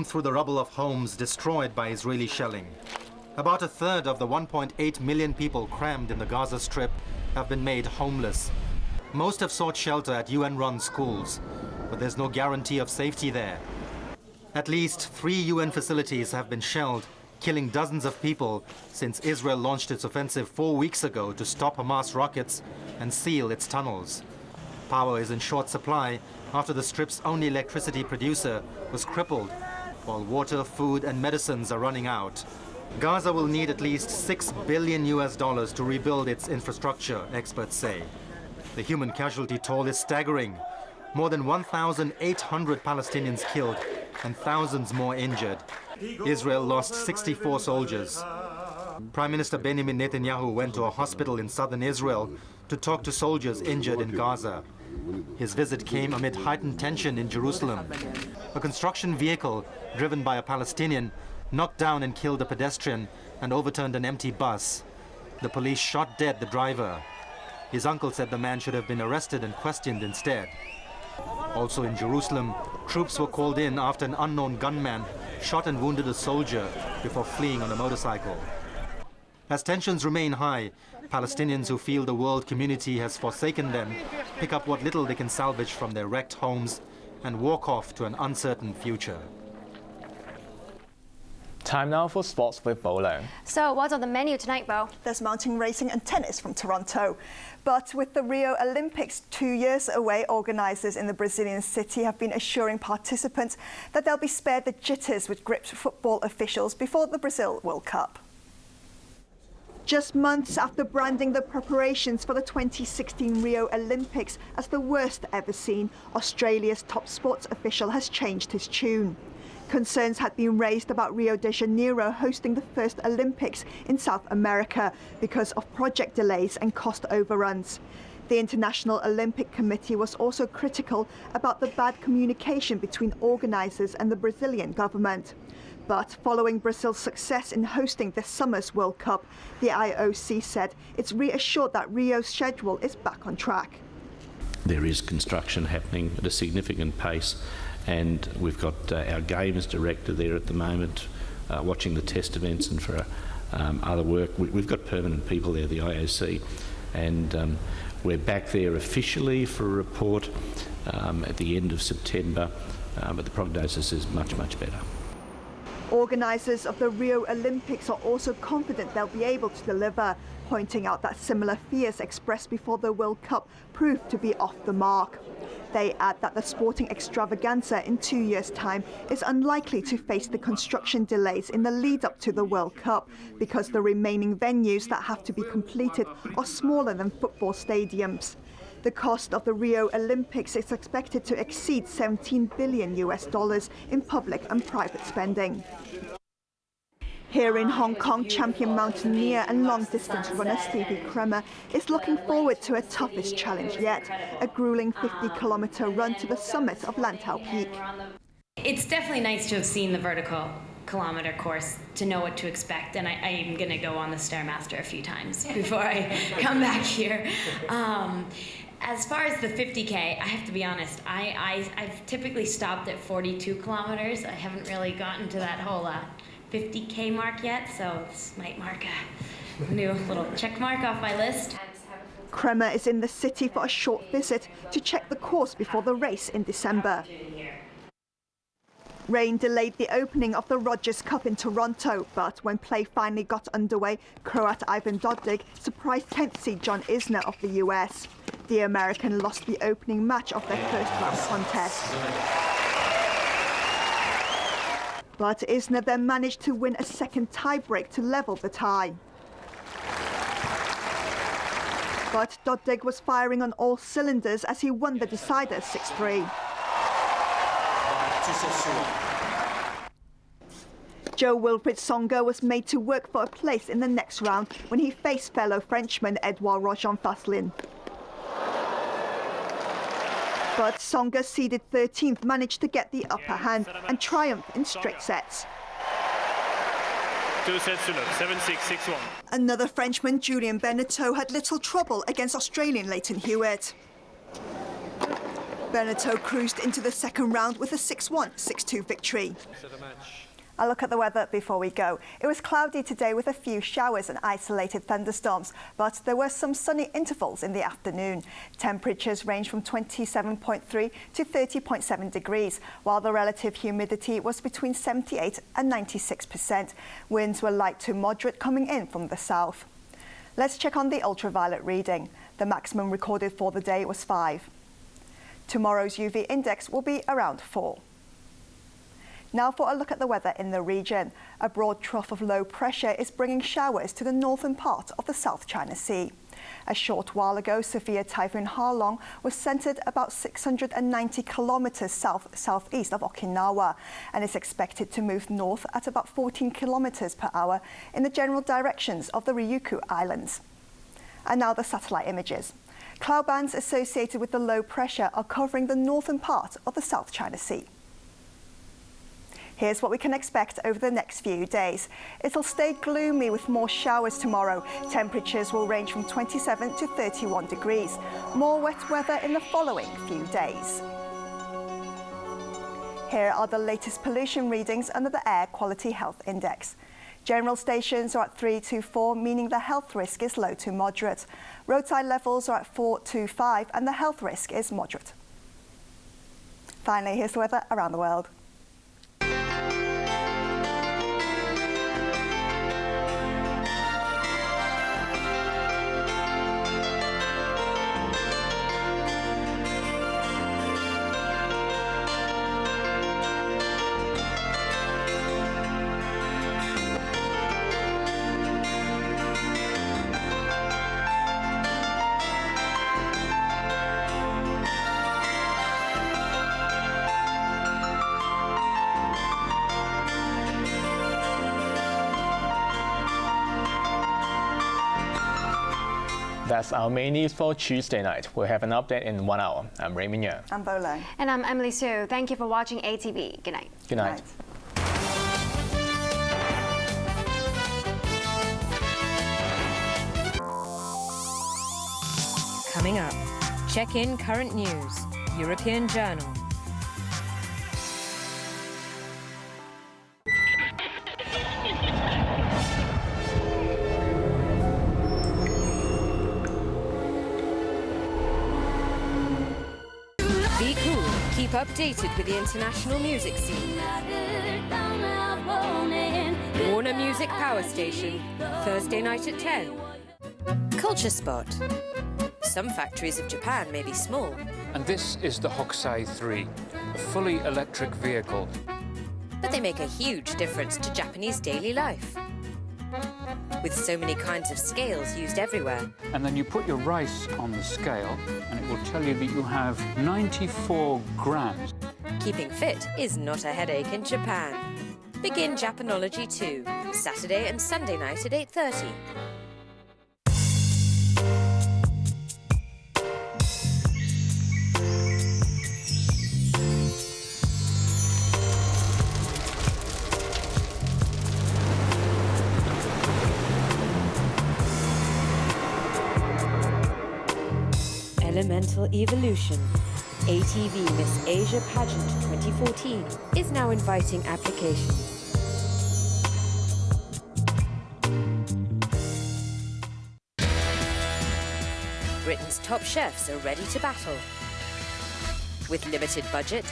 Through the rubble of homes destroyed by Israeli shelling. About a third of the 1.8 million people crammed in the Gaza Strip have been made homeless. Most have sought shelter at UN-run schools, but there's no guarantee of safety there. At least 3 UN facilities have been shelled, killing dozens of people since Israel launched its offensive 4 weeks ago to stop Hamas rockets and seal its tunnels. Power is in short supply after the Strip's only electricity producer was crippled, while water, food and medicines are running out. Gaza will need at least $6 billion to rebuild its infrastructure, experts say. The human casualty toll is staggering. More than 1,800 Palestinians killed and thousands more injured. Israel lost 64 soldiers. Prime Minister Benjamin Netanyahu went to a hospital in southern Israel to talk to soldiers injured in Gaza. His visit came amid heightened tension in Jerusalem. A construction vehicle driven by a Palestinian knocked down and killed a pedestrian and overturned an empty bus. The police shot dead the driver. His uncle said the man should have been arrested and questioned instead. Also in Jerusalem, troops were called in after an unknown gunman shot and wounded a soldier before fleeing on a motorcycle. As tensions remain high, Palestinians who feel the world community has forsaken them pick up what little they can salvage from their wrecked homes and walk off to an uncertain future. Time now for sports with Leung. So what's on the menu tonight, Bo? There's mountain racing and tennis from Toronto. But with the Rio Olympics 2 years away, organisers in the Brazilian city have been assuring participants that they'll be spared the jitters which gripped football officials before the Brazil World Cup. Just months after branding the preparations for the 2016 Rio Olympics as the worst ever seen, Australia's top sports official has changed his tune. Concerns had been raised about Rio de Janeiro hosting the first Olympics in South America because of project delays and cost overruns. The International Olympic Committee was also critical about the bad communication between organisers and the Brazilian government. But following Brazil's success in hosting this summer's World Cup, the IOC said it's reassured that Rio's schedule is back on track. There is construction happening at a significant pace, and we've got our games director there at the moment watching the test events and for other work. We've got permanent people there, the IOC, and we're back there officially for a report at the end of September, but the prognosis is much, much better. Organisers of the Rio Olympics are also confident they'll be able to deliver, pointing out that similar fears expressed before the World Cup proved to be off the mark. They add that the sporting extravaganza in 2 years' time is unlikely to face the construction delays in the lead-up to the World Cup because the remaining venues that have to be completed are smaller than football stadiums. The cost of the Rio Olympics is expected to exceed $17 billion in public and private spending. Here in Hong Kong, champion mountaineer and long-distance runner Stevie Kremer is looking forward to her toughest challenge yet, a grueling 50-kilometre run to the summit of Lantau Peak. It's definitely nice to have seen the vertical kilometre course, to know what to expect, and I'm going to go on the Stairmaster a few times before I come back here. As far as the 50K, I have to be honest, I've typically stopped at 42 kilometres. I haven't really gotten to that whole 50K mark yet, so this might mark a new little check mark off my list. Kremer is in the city for a short visit to check the course before the race in December. Rain delayed the opening of the Rogers Cup in Toronto, but when play finally got underway, Croat Ivan Dodig surprised 10th seed John Isner of the US. The American lost the opening match of their first round contest. But Isner then managed to win a second tie-break to level the tie. But Dodig was firing on all cylinders as he won the decider 6-3. Jo-Wilfried Tsonga was made to work for a place in the next round when he faced fellow Frenchman Edouard Rojan-Fasselin. But Tsonga, seeded 13th, managed to get the upper hand and triumph in straight sets. 2 sets to love, 7-6, 6-1. Another Frenchman, Julien Benneteau, had little trouble against Australian Leighton Hewitt. Beneteau cruised into the second round with a 6-1, 6-2 victory. A look at the weather before we go. It was cloudy today with a few showers and isolated thunderstorms, but there were some sunny intervals in the afternoon. Temperatures range from 27.3 to 30.7 degrees, while the relative humidity was between 78 and 96%. Winds were light to moderate coming in from the south. Let's check on the ultraviolet reading. The maximum recorded for the day was 5. Tomorrow's UV index will be around 4. Now for a look at the weather in the region. A broad trough of low pressure is bringing showers to the northern part of the South China Sea. A short while ago, severe Typhoon Ha-long was centered about 690 kilometers southeast of Okinawa and is expected to move north at about 14 kilometers per hour in the general directions of the Ryukyu Islands. And now the satellite images. Cloud bands associated with the low pressure are covering the northern part of the South China Sea. Here's what we can expect over the next few days. It'll stay gloomy with more showers tomorrow. Temperatures will range from 27 to 31 degrees. More wet weather in the following few days. Here are the latest pollution readings under the Air Quality Health Index. General stations are at 3 to 4, meaning the health risk is low to moderate. Roadside levels are at 4 to 5, and the health risk is moderate. Finally, here's the weather around the world. That's our main news for Tuesday night. We'll have an update in 1 hour. I'm Raymond Yeung. I'm Leung. And I'm Emily Su. Thank you for watching ATV. Good night. Good night. Coming up, check in current news, European Journal. Be cool, keep updated with the international music scene. Warner Music Power Station, Thursday night at 10. Culture Spot. Some factories of Japan may be small. And this is the Hokusai 3, a fully electric vehicle. But they make a huge difference to Japanese daily life. With so many kinds of scales used everywhere. And then you put your rice on the scale, and it will tell you that you have 94 grams. Keeping fit is not a headache in Japan. Begin Japanology 2, Saturday and Sunday night at 8:30. Elemental Evolution, ATV Miss Asia Pageant 2014 is now inviting applications. Britain's top chefs are ready to battle. With limited budget,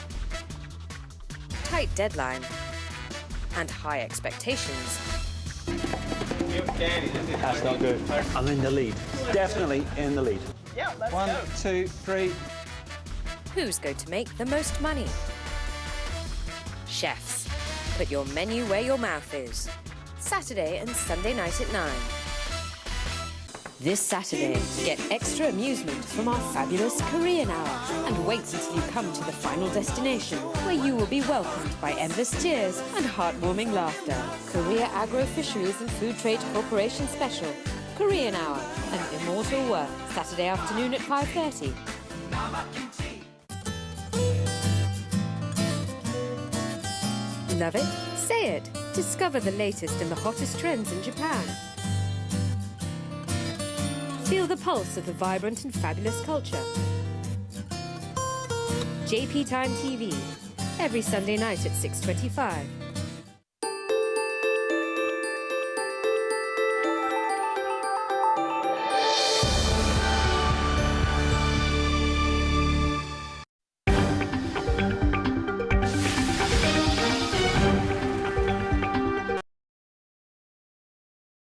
tight deadline, and high expectations. That's not good. I'm in the lead. Definitely in the lead. Yeah, let's 1, go. 2, 3. Who's going to make the most money? Chefs, put your menu where your mouth is. Saturday and Sunday night at 9. This Saturday, get extra amusement from our fabulous Korean Hour. And wait until you come to the final destination, where you will be welcomed by endless tears and heartwarming laughter. Korea Agro Fisheries and Food Trade Corporation Special. Korean Hour, an immortal work, Saturday afternoon at 5:30. Love it? Say it. Discover the latest and the hottest trends in Japan. Feel the pulse of the vibrant and fabulous culture. JP Time TV every Sunday night at 6:25.